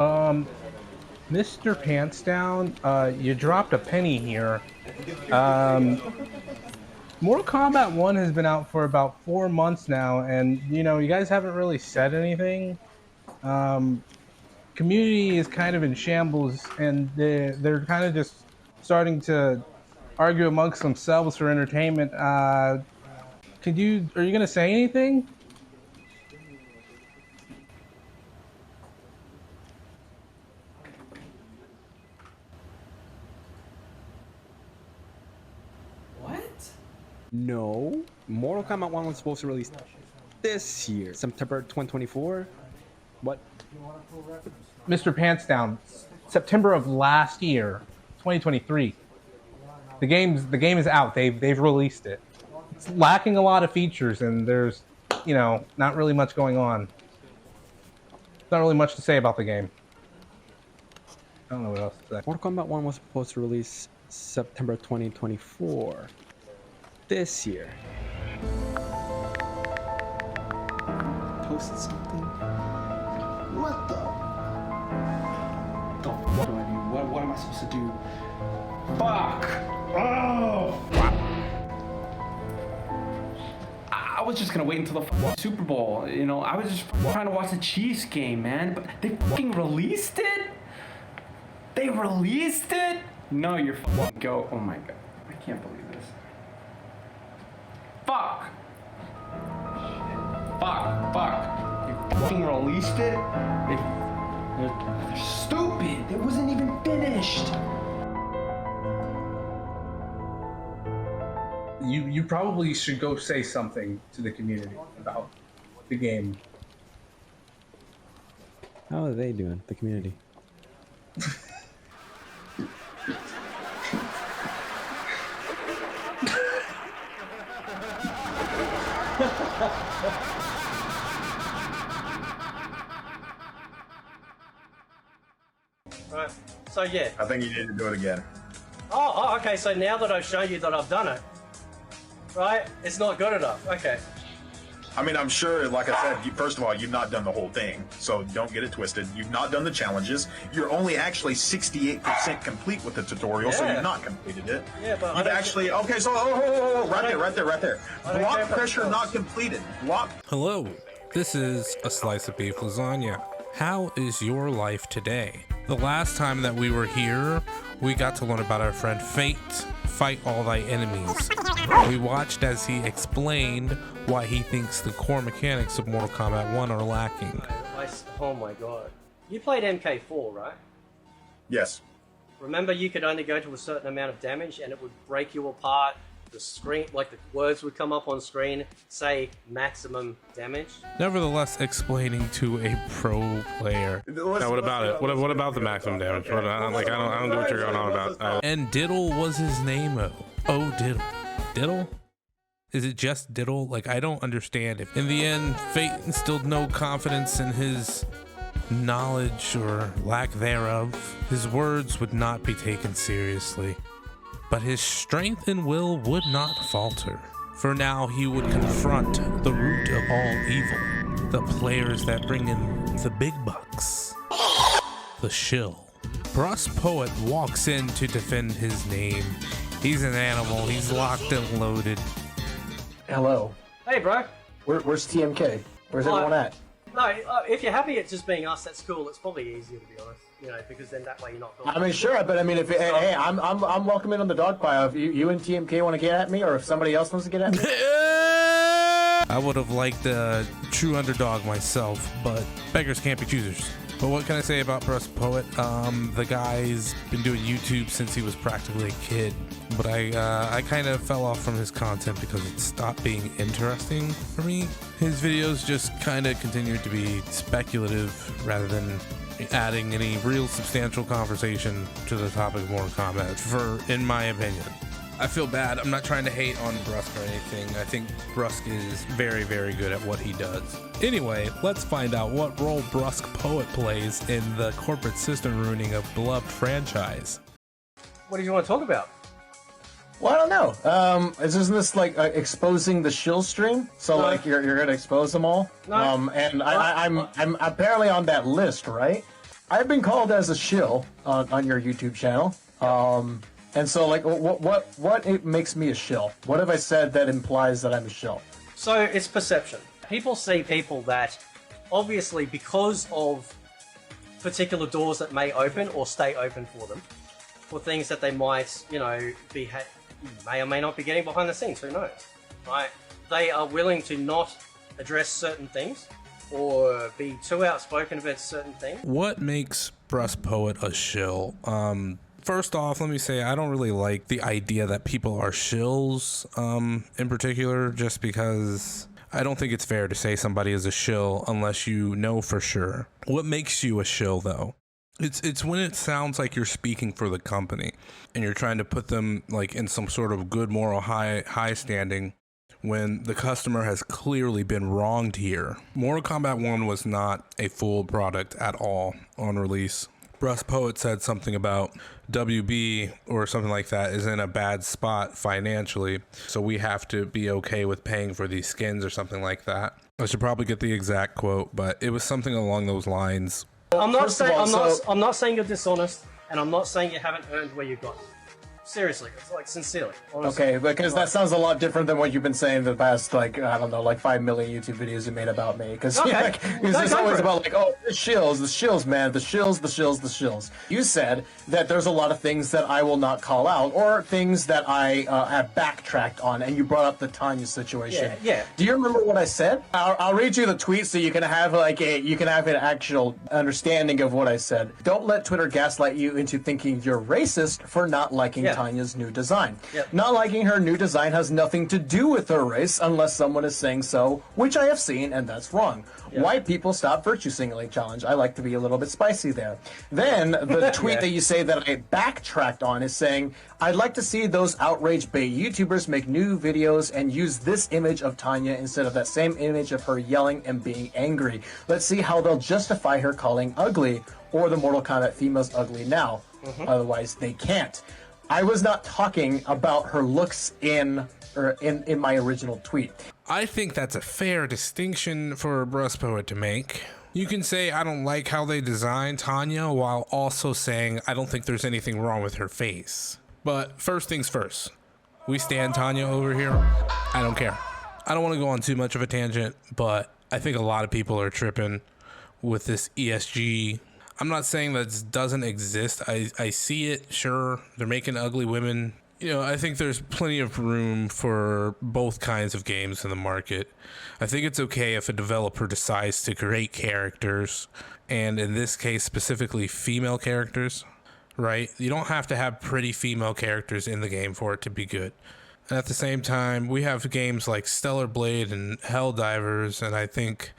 Mr. Pants Down, you dropped a penny here. Um, Mortal Kombat 1 has been out for about 4 months now, and you guys haven't really said anything. Um, Community is kind of in shambles, and they're kind of just starting to argue amongst themselves for entertainment. Are you gonna say anything? What? No, Mortal Kombat 1 was supposed to release this year, September 2024. What? Mr. Pants Down, September of last year, 2023. The game is out. They've released it. It's lacking a lot of features, and there's not really much going on. Not really much to say about the game. I don't know what else to say. Mortal Kombat 1 was supposed to release September 2024. This year. Posted something? What the? What do I do? What am I supposed to do? Fuck! Oh! I was just gonna wait until the Super Bowl, I was just trying to watch the Chiefs game, man. But they fucking released it? They released it? No, you're fucking go. Oh my god. I can't believe this. Fuck! Fuck. You fucking released it? They're stupid. It wasn't even finished. You probably should go say something to the community about the game. How are they doing, the community? Right. So yeah. I think you need to do it again. Oh, okay. So now that I've shown you that I've done it, right? It's not good enough. Okay. I mean, I'm sure, like I said, first of all, you've not done the whole thing, so don't get it twisted. You've not done the challenges. You're only actually 68% complete with the tutorial, so you've not completed it. Yeah, but you've actually okay. So right there. Block pressure not completed. Block. Hello, this is A Slice of Beef Lasagna. How is your life today? The last time that we were here, we got to learn about our friend Fate, fight all thy enemies. We watched as he explained why he thinks the core mechanics of Mortal Kombat 1 are lacking. Oh my god. You played MK4, right? Yes. Remember you could only go to a certain amount of damage and it would break you apart. The screen, like the words would come up on screen, say maximum damage. Nevertheless, explaining to a pro player. Now, what about it? What about the maximum damage? Okay. I don't know what you're going on about. And Diddle was his name. Oh, Diddle. Diddle? Is it just Diddle? Like, I don't understand. If in the end, Fate instilled no confidence in his knowledge or lack thereof, his words would not be taken seriously. But his strength and will would not falter. For now, he would confront the root of all evil, the players that bring in the big bucks, the Shill. BruskPoet walks in to defend his name. He's an animal, he's locked and loaded. Hello. Hey, bro. Where's TMK? Where's everyone at? No, if you're happy at just being us, that's cool. It's probably easier, to be honest. Because then that way you're not. I mean, sure, but I mean, hey, I'm welcome in on the dog pile. If you and TMK want to get at me, or if somebody else wants to get at me. I would have liked a true underdog myself, but beggars can't be choosers. But what can I say about BruskPoet? The guy's been doing YouTube since he was practically a kid, but I kind of fell off from his content because it stopped being interesting for me. His videos just kind of continued to be speculative rather than adding any real substantial conversation to the topic of Mortal Kombat, in my opinion. I feel bad. I'm not trying to hate on Brusk or anything. I think Brusk is very, very good at what he does. Anyway, let's find out what role BruskPoet plays in the corporate system ruining a beloved franchise. What do you want to talk about? Well, I don't know. Isn't this like exposing the Shill stream? So like you're gonna expose them all? No. And I'm apparently on that list, right? I've been called as a shill on your YouTube channel. And so, like, what it makes me a shill? What have I said that implies that I'm a shill? So it's perception. People see people that, obviously, because of particular doors that may open or stay open for them, for things that they might, you know, may or may not be getting behind the scenes. Who knows, right? They are willing to not address certain things or be too outspoken about certain things. What makes BruskPoet a shill? First off, let me say I don't really like the idea that people are shills in particular, just because I don't think it's fair to say somebody is a shill unless you know for sure. What makes you a shill, though? It's when it sounds like you're speaking for the company and you're trying to put them like in some sort of good moral high standing when the customer has clearly been wronged here. Mortal Kombat 1 was not a full product at all on release. BruskPoet said something about WB or something like that is in a bad spot financially, so we have to be okay with paying for these skins or something like that. I should probably get the exact quote, but it was something along those lines. I'm not saying you're dishonest, and I'm not saying you haven't earned where you got. Seriously, it's like sincerely. Honestly. Okay, because that sounds a lot different than what you've been saying the past, like, I don't know, like 5 million YouTube videos you made about me. Because it's always about, like, oh, the shills, man, the shills. You said that there's a lot of things that I will not call out, or things that I have backtracked on, and you brought up the Tanya situation. Yeah. Do you remember what I said? I'll read you the tweet so you can have an actual understanding of what I said. Don't let Twitter gaslight you into thinking you're racist for not liking Tanya's new design. Not liking her new design has nothing to do with her race unless someone is saying so, which I have seen, and that's wrong. White people stop virtue signaling challenge. I like to be a little bit spicy there. Then the tweet that you say that I backtracked on is saying, I'd like to see those outraged bait YouTubers make new videos and use this image of Tanya instead of that same image of her yelling and being angry. Let's see how they'll justify her calling ugly or the Mortal Kombat females ugly now. Otherwise, they can't. I was not talking about her looks in my original tweet. I think that's a fair distinction for BruskPoet to make. You can say I don't like how they designed Tanya while also saying I don't think there's anything wrong with her face. But first things first, we stand Tanya over here. I don't care. I don't want to go on too much of a tangent, but I think a lot of people are tripping with this ESG. I'm not saying that doesn't exist. I see it, sure. They're making ugly women. You know, I think there's plenty of room for both kinds of games in the market. I think it's okay if a developer decides to create characters, and in this case specifically female characters, right? You don't have to have pretty female characters in the game for it to be good. And at the same time, we have games like Stellar Blade and Helldivers, and I think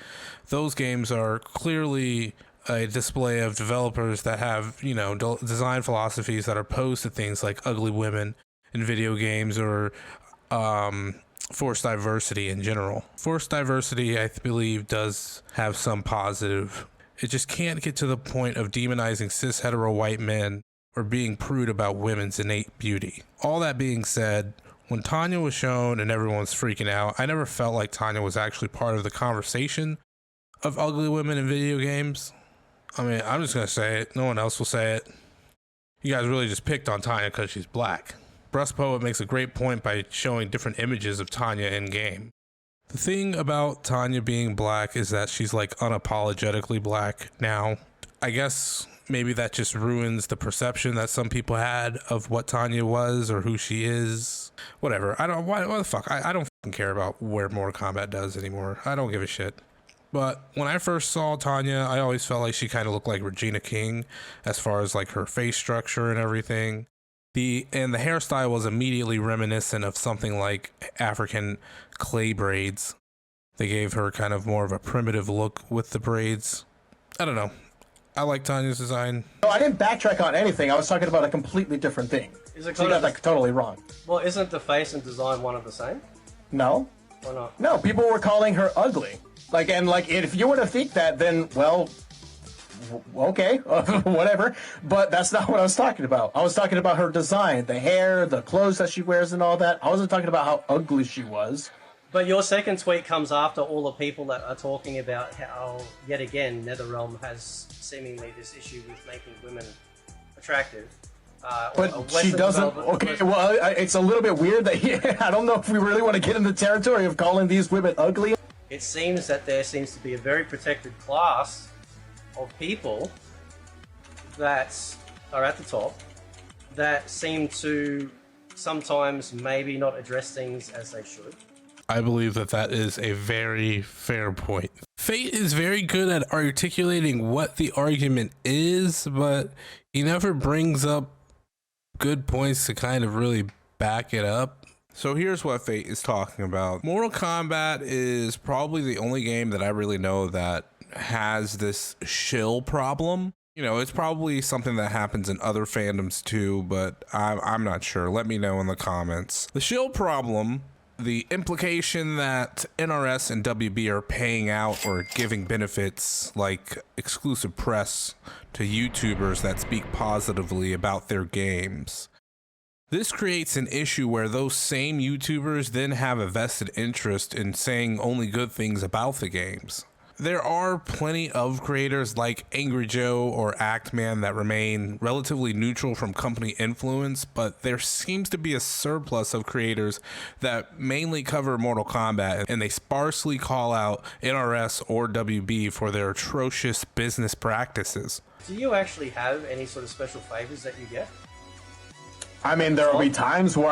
those games are clearly a display of developers that have, you know, design philosophies that are opposed to things like ugly women in video games or forced diversity in general. Forced diversity, I believe, does have some positive. It just can't get to the point of demonizing cis hetero white men or being prude about women's innate beauty. All that being said, when Tanya was shown and everyone was freaking out, I never felt like Tanya was actually part of the conversation of ugly women in video games. I mean, I'm just going to say it. No one else will say it. You guys really just picked on Tanya because she's black. BruskPoet makes a great point by showing different images of Tanya in game. The thing about Tanya being black is that she's like unapologetically black now. I guess maybe that just ruins the perception that some people had of what Tanya was or who she is. Whatever. Why the fuck? I don't fucking care about where Mortal Kombat does anymore. I don't give a shit. But when I first saw Tanya, I always felt like she kind of looked like Regina King as far as like her face structure and everything. The hairstyle was immediately reminiscent of something like African clay braids. They gave her kind of more of a primitive look with the braids. I don't know. I like Tanya's design. No, I didn't backtrack on anything. I was talking about a completely different thing. Is it so you got that totally wrong. Well, isn't the face and design one of the same? No. Why not? No, people were calling her ugly. If you were to think that, then, well, okay, whatever. But that's not what I was talking about. I was talking about her design, the hair, the clothes that she wears and all that. I wasn't talking about how ugly she was. But your second tweet comes after all the people that are talking about how, yet again, NetherRealm has seemingly this issue with making women attractive. But she doesn't. Okay, well, it's a little bit weird that I don't know if we really want to get in the territory of calling these women ugly. It seems that there seems to be a very protected class of people that are at the top that seem to sometimes maybe not address things as they should. I believe that that is a very fair point. Fate is very good at articulating what the argument is, but he never brings up good points to kind of really back it up. So here's what Fate is talking about. Mortal Kombat is probably the only game that I really know that has this shill problem. You know, it's probably something that happens in other fandoms too, but I'm not sure. Let me know in the comments. The shill problem, the implication that NRS and WB are paying out or giving benefits like exclusive press to YouTubers that speak positively about their games. This creates an issue where those same YouTubers then have a vested interest in saying only good things about the games. There are plenty of creators like Angry Joe or Actman that remain relatively neutral from company influence, but there seems to be a surplus of creators that mainly cover Mortal Kombat, and they sparsely call out NRS or WB for their atrocious business practices. Do you actually have any sort of special favors that you get? I mean, there will be times where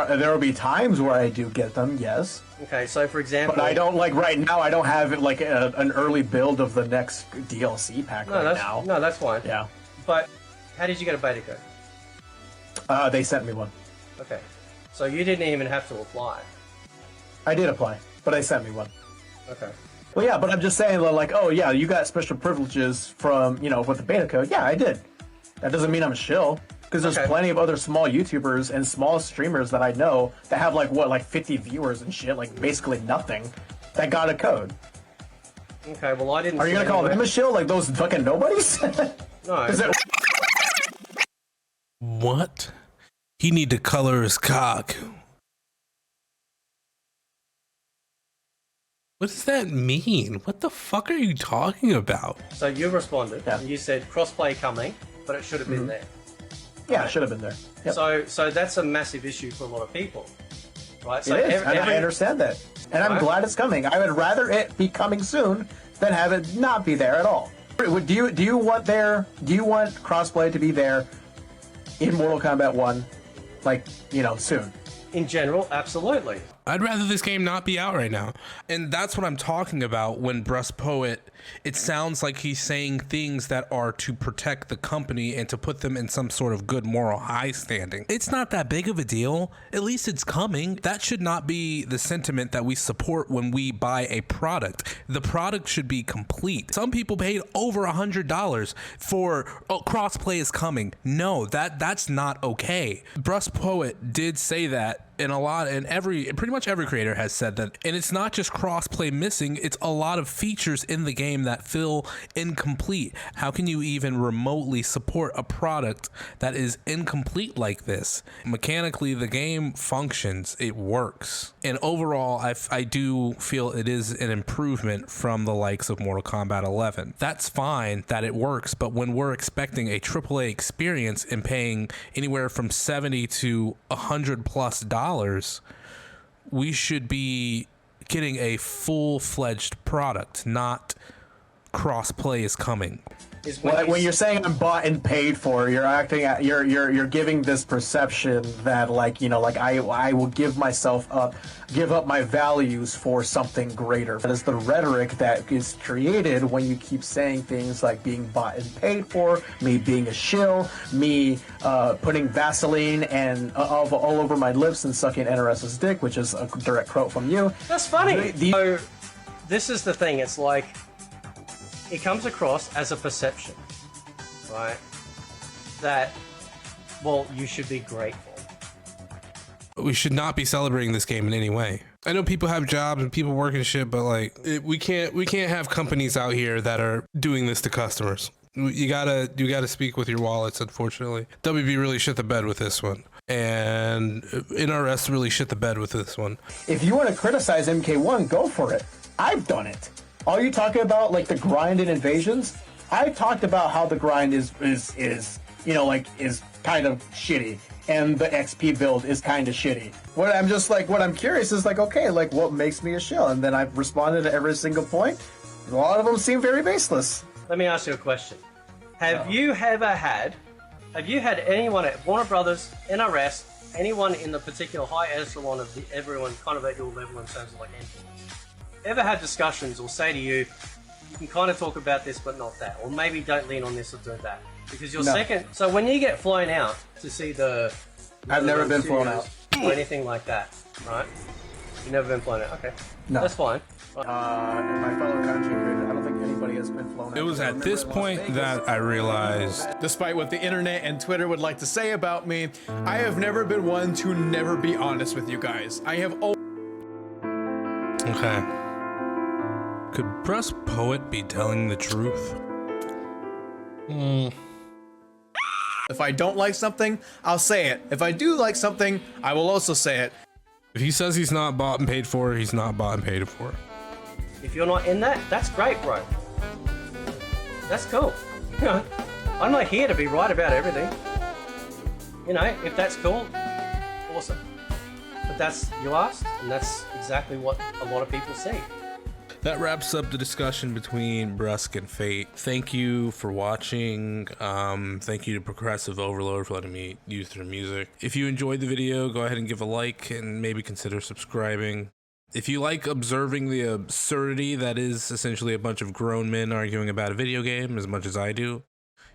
I do get them, yes. Okay, so for example, but I don't like right now. I don't have like an early build of the next DLC pack now. No, that's fine. Yeah. But how did you get a beta code? They sent me one. Okay, so you didn't even have to apply. I did apply, but they sent me one. Okay. Well, yeah, but I'm just saying, like, oh yeah, you got special privileges from with the beta code. Yeah, I did. That doesn't mean I'm a shill. Because there's plenty of other small YouTubers and small streamers that I know that have like 50 viewers and shit, like basically nothing, that got a code. Okay, well I didn't. Are you gonna call them a shill, like those fucking nobodies? No. What? He need to color his cock. What does that mean? What the fuck are you talking about? So you responded, and you said crossplay coming, but it should have been there. Yeah, it should have been there. Yep. So that's a massive issue for a lot of people, right? So it is, and I understand that, and I'm glad it's coming. I would rather it be coming soon than have it not be there at all. Do you want crossplay to be there in Mortal Kombat 1, like soon? In general, absolutely. I'd rather this game not be out right now. And that's what I'm talking about when BruskPoet, it sounds like he's saying things that are to protect the company and to put them in some sort of good moral high standing. It's not that big of a deal. At least it's coming. That should not be the sentiment that we support when we buy a product. The product should be complete. Some people paid over $100 for crossplay is coming. No, that's not okay. BruskPoet did say that. And pretty much every creator has said that. And it's not just crossplay missing, it's a lot of features in the game that feel incomplete. How can you even remotely support a product that is incomplete like this? Mechanically, the game functions, it works. And overall, I do feel it is an improvement from the likes of Mortal Kombat 11. That's fine that it works, but when we're expecting a AAA experience and paying anywhere from $70 to $100+ we should be getting a full-fledged product, not cross-play is coming. When you're saying I'm bought and paid for, you're giving this perception that I will give up my values for something greater. That is the rhetoric that is created when you keep saying things like being bought and paid for, me being a shill, me putting Vaseline and all over my lips and sucking NRS's dick, which is a direct quote from you. That's funny. So this is the thing. It's like, it comes across as a perception, right? That, well, you should be grateful. We should not be celebrating this game in any way. I know people have jobs and people work and shit, but we can't have companies out here that are doing this to customers. You gotta speak with your wallets, unfortunately. WB really shit the bed with this one. and NRS really shit the bed with this one. If you want to criticize MK1, go for it. I've done it. All you talking about, like the grind and invasions, I talked about how the grind is you know, like is kind of shitty, and the XP build is kind of shitty. What I'm curious is like, okay, like what makes me a shill? And then I've responded to every single point. A lot of them seem very baseless. Let me ask you a question. Have you had anyone at Warner Brothers, NRS, anyone in the particular high echelon of everyone kind of at your level in terms of like influence, ever had discussions or say to you, you can kind of talk about this but not that, or maybe don't lean on this or do that? Because you're second. So when you get flown out to see the... I've never been flown out. Or anything like that, right? You've never been flown out, okay. No. That's fine. In my fellow country, I don't think anybody has been flown out. It was at this point that I realized, despite what the internet and Twitter would like to say about me, I have never been one to never be honest with you guys. I have okay. Could BruskPoet be telling the truth? If I don't like something, I'll say it. If I do like something, I will also say it. If he says he's not bought and paid for, he's not bought and paid for. If you're not in that, that's great, bro. That's cool. You know, I'm not here to be right about everything. You know, if that's cool, awesome. But that's, you asked, and that's exactly what a lot of people see. That wraps up the discussion between Brusk and Fate. Thank you for watching. Thank you to Progressive Overload for letting me use their music. If you enjoyed the video, go ahead and give a like and maybe consider subscribing. If you like observing the absurdity that is essentially a bunch of grown men arguing about a video game as much as I do,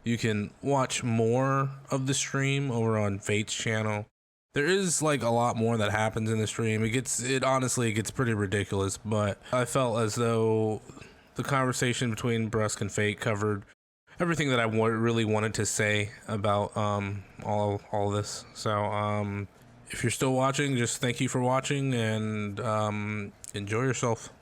you can watch more of the stream over on Fate's channel. There is like a lot more that happens in the stream. It honestly gets pretty ridiculous, but I felt as though the conversation between Brusk and Fate covered everything that I really wanted to say about all of this. So if you're still watching, just thank you for watching and enjoy yourself.